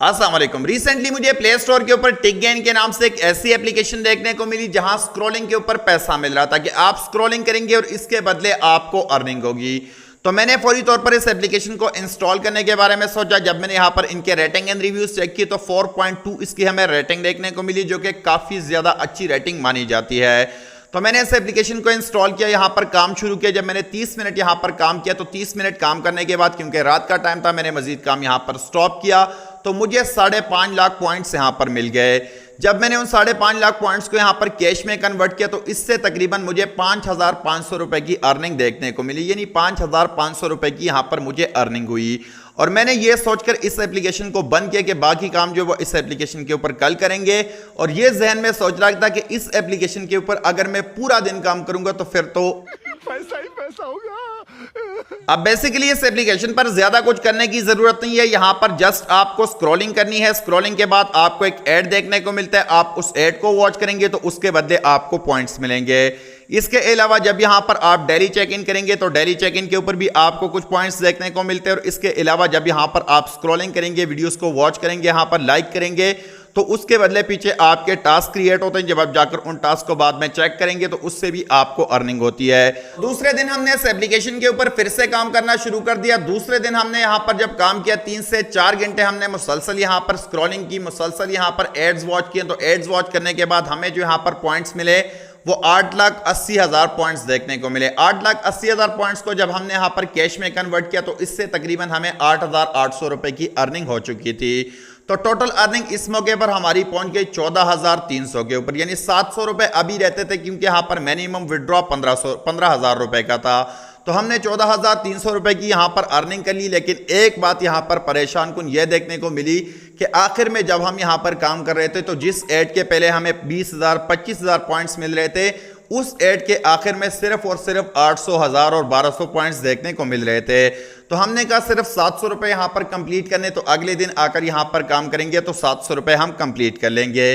अस्सलाम वालेकुम। रिसेंटली मुझे प्ले स्टोर के ऊपर टिकगेन के नाम से एक ऐसी एप्लीकेशन देखने को मिली जहां स्क्रॉलिंग के ऊपर पैसा मिल रहा था कि आप स्क्रॉलिंग करेंगे और इसके बदले आपको अर्निंग होगी। तो मैंने फौरी तौर पर इस एप्लीकेशन को इंस्टॉल करने के बारे में सोचा। जब मैंने यहां पर इनके रेटिंग एंड रिव्यूज चेक की तो 4.2 इसकी हमें रेटिंग देखने को मिली, जो कि काफी ज्यादा अच्छी रेटिंग मानी जाती है। तो मैंने इस एप्लीकेशन को इंस्टॉल किया, यहां पर काम शुरू किया। जब मैंने 30 मिनट यहां पर काम किया तो 30 मिनट काम करने के बाद, क्योंकि रात का टाइम था, मैंने मजीद काम यहां पर स्टॉप किया तो मुझे 5.5 लाख पॉइंट्स यहां पर मिल गए। जब मैंने उन 5.5 लाख पॉइंट्स को यहां पर कैश में कन्वर्ट किया तो इससे तकरीबन मुझे 5,500 रुपए की अर्निंग देखने को मिली, यानी 5,500 रुपए की यहां पर मुझे अर्निंग हुई। और मैंने ये सोचकर इस एप्लीकेशन को बंद किया कि बाकी काम जो वो इस एप्लीकेशन के ऊपर कल करेंगे। और ये जहन में सोच रहा था कि इस एप्लीकेशन के ऊपर अगर मैं पूरा दिन काम करूंगा तो फिर तो पैसा ही पैसा होगा। अब बेसिकली इस एप्लीकेशन पर ज्यादा कुछ करने की जरूरत नहीं है। यहां पर जस्ट आपको स्क्रॉलिंग करनी है। स्क्रॉलिंग के बाद आपको एक ऐड देखने को मिलता है, आप उस ऐड को वॉच करेंगे तो उसके बदले आपको पॉइंट्स मिलेंगे। इसके अलावा जब यहां पर आप डेली चेक इन करेंगे तो डेली चेक इन के ऊपर भी आपको कुछ पॉइंट्स देखने को मिलते हैं। और इसके अलावा जब यहां पर आप स्क्रॉलिंग करेंगे, वीडियोस को वॉच करेंगे, यहां पर लाइक करेंगे तो उसके बदले पीछे आपके टास्क क्रिएट होते हैं। जब आप जाकर उन टास्क को बाद में चेक करेंगे तो उससे भी आपको अर्निंग होती है। दूसरे दिन हमने इस एप्लीकेशन के ऊपर फिर से काम करना शुरू कर दिया। दूसरे दिन हमने यहां पर जब काम किया 3 से 4 घंटे हमने मुसलसल यहां पर स्क्रॉलिंग की, मुसलसल यहां पर एड्स वॉच किए। तो एड्स वॉच करने के बाद हमें जो यहां पर पॉइंट्स मिले वो 8,80,000 पॉइंट्स देखने को मिले। 8,80,000 पॉइंट्स को जब हमने यहां पर कैश में कन्वर्ट किया तो इससे तकरीबन हमें 8,800 रुपए की अर्निंग हो चुकी थी। तो टोटल अर्निंग इस मौके पर हमारी पहुंच गई 14,300 के ऊपर, यानी 700 रुपए अभी रहते थे क्योंकि यहां पर मिनिमम विड्रॉ 15,000 रुपए का था। तो हमने 14,300 रुपए की यहां पर अर्निंग कर ली। लेकिन एक बात यहां पर परेशान कुन यह देखने को मिली कि आखिर में जब हम यहां पर काम कर रहे थे तो जिस ऐड के पहले हमें 20,000 25,000 पॉइंट्स मिल रहे थे, उस ऐड के आखिर में सिर्फ और सिर्फ 800, 1000 और 1200 पॉइंट्स देखने को मिल रहे थे। तो हमने कहा सिर्फ 700 रुपए यहां पर कंप्लीट करने, तो अगले दिन आकर यहां पर काम करेंगे तो 700 रुपए हम कंप्लीट कर लेंगे।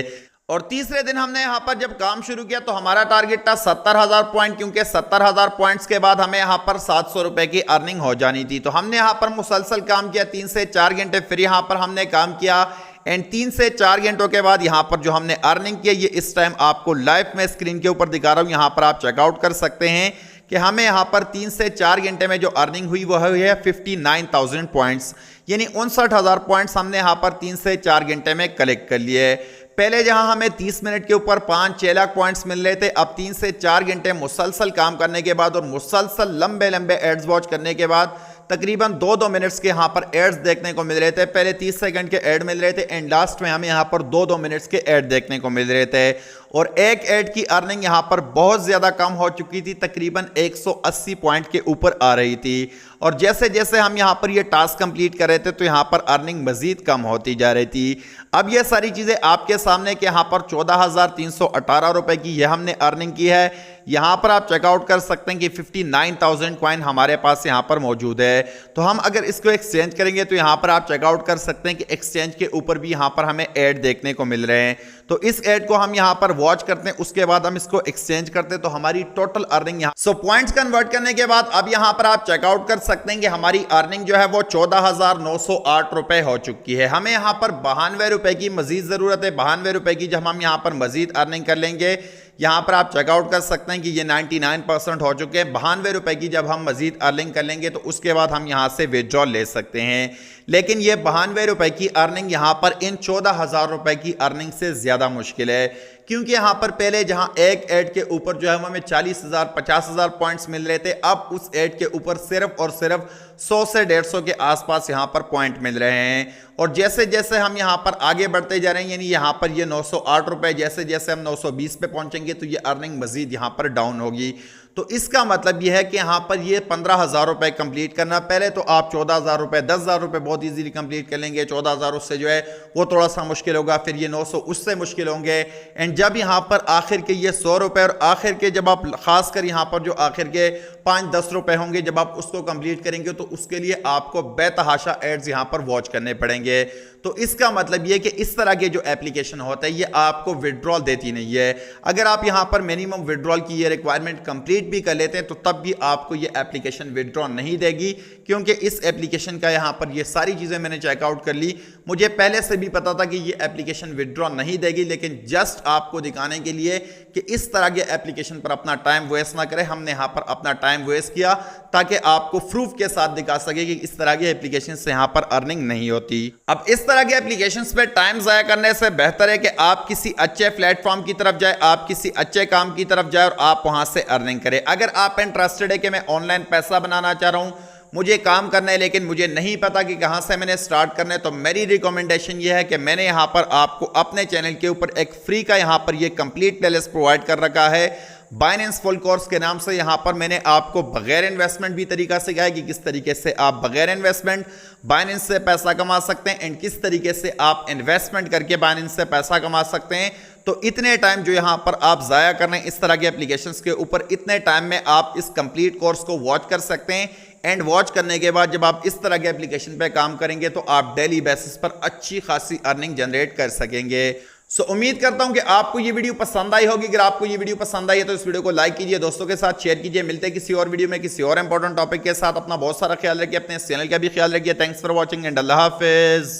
और तीसरे दिन हमने यहां पर जब काम शुरू किया तो हमारा टारगेट था 70,000 पॉइंट, क्योंकि 70,000 पॉइंट्स के बाद हमें यहां पर 700 रुपए की अर्निंग हो जानी थी। तो हमने यहां पर मुसलसल काम किया 3 से 4 घंटे, फिर यहां पर हमने काम किया एंड 3 से 4 घंटों के बाद यहां पर जो हमने अर्निंग किया, ये इस टाइम आपको लाइव में स्क्रीन के ऊपर दिखा रहा हूं। यहां पर आप चेकआउट कर सकते हैं कि हमें यहां पर 3 से 4 घंटे में जो अर्निंग हुई वो हुई है 59,000 पॉइंट्स, यानी 59,000 पॉइंट्स हमने यहां पर 3 से 4 घंटे में कलेक्ट कर लिए। पहले जहां हमें 30 मिनट के ऊपर 5-6 लाख पॉइंट्स मिल रहे थे, अब 3 से 4 घंटे मुसलसल काम करने के बाद और मुसलसल लंबे लंबे एड्स वॉच करने के बाद तकरीबन 2-2 मिनट्स के यहां पर एड्स देखने को मिल रहे थे। पहले 30 सेकंड के एड मिल रहे थे एंड लास्ट में हमें यहां पर 2-2 मिनट्स के एड देखने को मिल रहे थे। और एक एड की अर्निंग यहां पर बहुत ज्यादा कम हो चुकी थी, तकरीबन 180 पॉइंट के ऊपर आ रही थी। और जैसे जैसे हम यहां पर ये टास्क कंप्लीट कर रहे थे तो यहां पर अर्निंग मजीद कम होती जा रही थी। अब ये सारी चीजें आपके सामने कि यहां पर 14,318 रुपए की ये हमने अर्निंग की है। यहां पर आप चेकआउट कर सकते हैं कि 59,000 कॉइन हमारे पास यहां पर मौजूद है। तो हम अगर इसको एक्सचेंज करेंगे तो यहां पर आप चेकआउट कर सकते हैं कि एक्सचेंज के ऊपर भी यहां पर हमें ऐड देखने को मिल रहे हैं। तो इस ऐड को हम यहां पर वॉच करते हैं, उसके बाद हम इसको एक्सचेंज करते हैं तो हमारी टोटल अर्निंग यहां पॉइंट्स कन्वर्ट करने के बाद अब यहां पर आप चेकआउट कर सकते हैं कि हमारी अर्निंग जो है वो 14,908 रुपए हो चुकी है। हमें यहां पर 92 रुपए की मजीद जरूरत है। 92 रुपए की जब हम यहां पर मजीद अर्निंग कर लेंगे, यहां पर आप चेकआउट कर सकते हैं कि ये 99% हो चुके हैं। 92 रुपए की जब हम मजीद अर्निंग कर लेंगे तो उसके बाद हम यहां से विड्रॉल ले सकते हैं। लेकिन ये 92 रुपए की अर्निंग यहां पर इन 14,000 रुपए की अर्निंग से ज्यादा मुश्किल है, क्योंकि यहां पर पहले जहां एक ऐड के ऊपर जो है हमें 40,000 50,000 पॉइंट्स मिल रहे थे, अब उस ऐड के ऊपर सिर्फ और सिर्फ 100 से 150 के आसपास यहां पर पॉइंट मिल रहे हैं। और जैसे जैसे हम यहां पर आगे बढ़ते जा रहे हैं, यानी यहां पर ये 908 रुपए, जैसे जैसे हम 920 पे पहुंचेंगे तो ये अर्निंग मजीद यहां पर डाउन होगी। तो इसका मतलब यह है कि यहां पर ये 15,000 रुपए कंप्लीट करना, पहले तो आप 14,000 रुपए 10,000 रुपए बहुत इजीली कंप्लीट कर लेंगे। 14,000 उससे जो है वो थोड़ा सा मुश्किल होगा, फिर ये 900 उससे मुश्किल होंगे। एंड जब यहां पर आखिर के ये 100 रुपए और आखिर के जब आप खासकर यहां पर जो आखिर के 5-10 रुपए होंगे, जब आप उसको कंप्लीट करेंगे तो उसके लिए आपको बेतहाशा एड्स यहां पर वॉच करने पड़ेंगे। तो इसका मतलब ये कि इस तरह के जो एप्लीकेशन होता है ये आपको विड्रॉल देती नहीं है। अगर आप यहां पर मिनिमम विड्रॉल की ये रिक्वायरमेंट कंप्लीट भी कर लेते हैं तो तब भी आपको ये एप्लीकेशन विड्रॉ नहीं देगी, क्योंकि इस एप्लीकेशन का यहां पर ये सारी चीजें मैंने चेकआउट कर ली। मुझे पहले से भी पता था कि ये एप्लीकेशन विड्रॉ नहीं देगी, लेकिन जस्ट आपको दिखाने के लिए कि इस तरह के एप्लीकेशन पर अपना टाइम वेस्ट ना करें, हमने यहां पर अपना टाइम वेस्ट किया ताकि आपको प्रूफ के साथ दिखा सके कि इस तरह के एप्लीकेशन से यहां पर अर्निंग नहीं होती। अब इस तरह के एप्लीकेशन पे टाइम जाया करने से बेहतर है कि आप किसी अच्छे प्लेटफॉर्म की तरफ जाए, आप किसी अच्छे काम की तरफ जाए और आप वहां से अर्निंग करें। अगर आप इंटरेस्टेड है कि मैं ऑनलाइन पैसा बनाना चाह रहा हूं, मुझे काम करना है लेकिन मुझे नहीं पता कि कहां से मैंने स्टार्ट करना है, तो मेरी रिकमेंडेशन ये है कि मैंने यहां पर आपको अपने चैनल के ऊपर एक फ्री का यहां पर ये कंप्लीट प्लेलिस्ट प्रोवाइड कर रखा है बाइनेंस फुल कोर्स के नाम से। यहां पर मैंने आपको बगैर इन्वेस्टमेंट भी तरीका सिखाया कि किस तरीके से आप बगैर इन्वेस्टमेंट बाइनेंस से पैसा कमा सकते हैं एंड किस तरीके से आप इन्वेस्टमेंट करके बाइनेंस से पैसा कमा सकते हैं। तो इतने टाइम जो यहां पर आप जाया कर रहे हैं इस तरह के एप्लीकेशंस के ऊपर, इतने टाइम में आप इस कंप्लीट कोर्स को वॉच कर सकते हैं एंड वॉच करने के बाद जब आप इस तरह के एप्लीकेशन पे काम करेंगे तो आप डेली बेसिस पर अच्छी खासी अर्निंग जनरेट कर सकेंगे। सो उम्मीद करता हूं कि आपको ये वीडियो पसंद आई होगी। अगर आपको ये वीडियो पसंद आई है तो इस वीडियो को लाइक कीजिए, दोस्तों के साथ शेयर कीजिए। मिलते हैं किसी और वीडियो में किसी और इंपॉर्टेंट टॉपिक के साथ। अपना बहुत सारा ख्याल रखिए, अपने चैनल का भी ख्याल रखिए। Thanks for watching and Allah Hafiz.